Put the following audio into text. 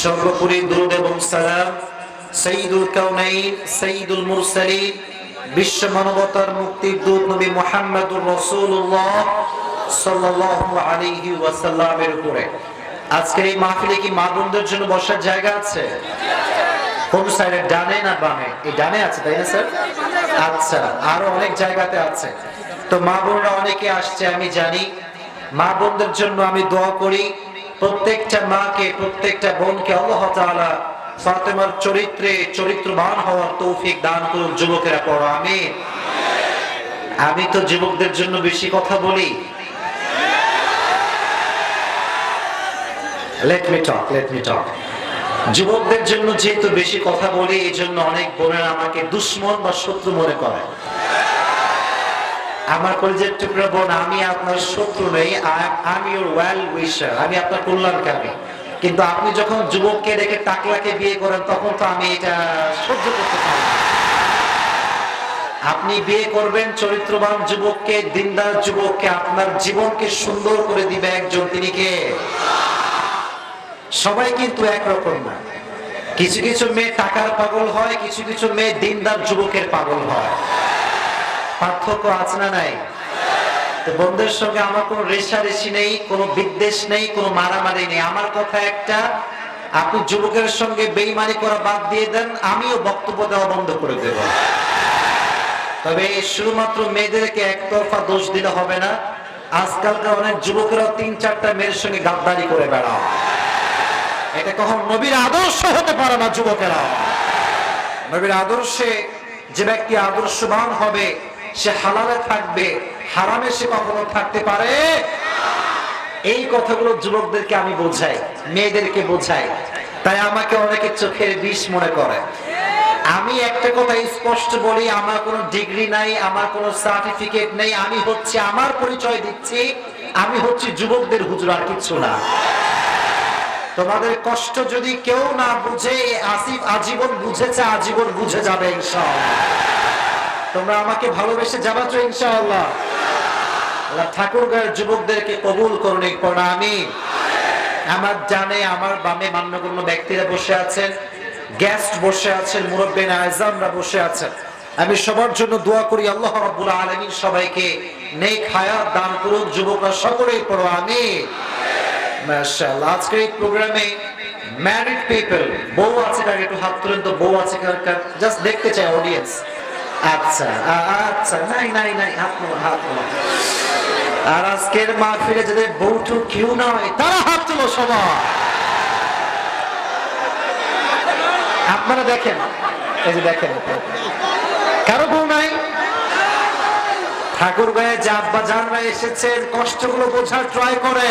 সর্বোপরি দুরূদ এবং সালাম সাইয়্যিদুল কাউনাইন সাইয়্যিদুল মুরসালিন বিশ্ব মানবতার মুক্তির দূত নবী মুহাম্মদুর রাসূলুল্লাহ সাল্লাল্লাহু আলাইহি ওয়াসাল্লামের উপরে। আজকের এই মাহফিলে কি মা বোনদের জন্য বসার জায়গা আছে? কোন সাইডে, ডানে না বামে? এই ডানে আছে, তাই না স্যার? আচ্ছা, আরো অনেক জায়গাতে আছে। তো মা বোনরা অনেকে আসছে আমি জানি। মা বোনদের জন্য আমি দোয়া করি, প্রত্যেকটা মাকে, প্রত্যেকটা বোনকে আল্লাহ তাআলা ফাতেমার চরিত্রে চরিত্রবান হওয়ার তৌফিক দান করুন। যুবকেরা পড়ো আমিন। আমি তো যুবকদের জন্য বেশি কথা বলি। লেট মি টক। যুবকদের জন্য যেহেতু বেশি কথা বলি, এই জন্য অনেক বোনেরা আমাকে দুশ্মন বা শত্রু মনে করে। আমার কলিজার টুকরা বোন, আমি আপনার শত্রু নই, আমি ইওর ওয়েল উইশার, আমি আপনার কল্যাণকামী। কিন্তু আপনি যখন যুবককে রেখে টাকলাকে বিয়ে করেন, তখন তো আমি এটা সহ্য করতে পারি না। আপনি বিয়ে করবেন চরিত্রবান যুবককে, দিনদার যুবককে, আপনার জীবনকে সুন্দর করে দিবে একজন, তিনি কে? সবাই কিন্তু একরকম না। কিছু কিছু মেয়ে টাকার পাগল হয়, কিছু কিছু মেয়ে দিনদার যুবকের পাগল হয়। পার্থক্য আছে না নাই? তো বন্ধুদের সঙ্গে আমার কোনো রেষারেষি নেই, কোনো বিদ্বেষ নেই, কোনো মারামারি নেই। আমার কথা একটা, আপনি যুবকের সঙ্গে বেঈমানি করা বাদ দিয়ে দেন, আমিও বক্তব্য দেওয়া বন্ধ করে দেব। তবে শুধুমাত্র মেয়েদেরকে একতরফা দোষ দিলে হবে না। আজকালকার অনেক যুবকেরা ৩-৪টা মেয়ের সঙ্গে গাদ্দারি করে বেড়াও। এটা কখন নবীর আদর্শ হতে পারে না। যুবকেরা, নবীর আদর্শে যে ব্যক্তি আদর্শবান হবে, সে হালালে থাকবে, হারামে সে কখনো থাকতে পারে। এই কথাগুলো যুবকদেরকে আমি বোঝাই, মেয়েদেরকে বোঝাই। তাই আমাকে অনেকে চোখের বিষ মনে করে। আমি একটা কথা স্পষ্ট বলি, আমার কোনো ডিগ্রি নাই, আমার কোনো সার্টিফিকেট নেই। আমি হচ্ছে, আমার পরিচয় দিচ্ছি, আমি হচ্ছে যুবকদের হুজুর, আর কিছু না। তোমাদের কষ্ট যদি কেউ না বুঝে, আসিফ আজীবন বুঝেছে, আজীবন বুঝে যাবে ইনশাআল্লাহ। তোমরা আমাকে ভালোবেসে যাবা তো ইনশাআল্লাহ। আল্লাহ ঠাকুরগাঁয়ের যুবকদেরকে কবুল করুন, পড়া আমি। আমার জানে, আমার বামে মান্যগণ্য ব্যক্তিরা বসে আছেন, গেস্ট বসে আছেন, মুরব্বিন আযমরা বসে আছেন। আমি সবার জন্য দোয়া করি, আল্লাহ রাব্বুল আলামিন সবাইকে নেক হায়াত দান করুন। যুবকরা সকলেই পড়ো আমিন। মাশাআল্লাহ। আজকের এই প্রোগ্রামে ম্যারিড পিপল, বউ আছে কার? একটু হাত তুলেন তো, বউ আছে কার? জাস্ট দেখতে চাই অডিয়েন্স। আচ্ছা আচ্ছা, নাই, হাত তুলো। আর আজকের মাহফিলে যাদের বউটু কেউ নয়, তারা হাত তুলো সবাই। আপনারা দেখেন, এই যে দেখেন, কারো বউ নাই? ঠাকুরগাঁয়ে যে আব্বা জানরা এসেছেন, কষ্টগুলো বোঝার ট্রাই করে।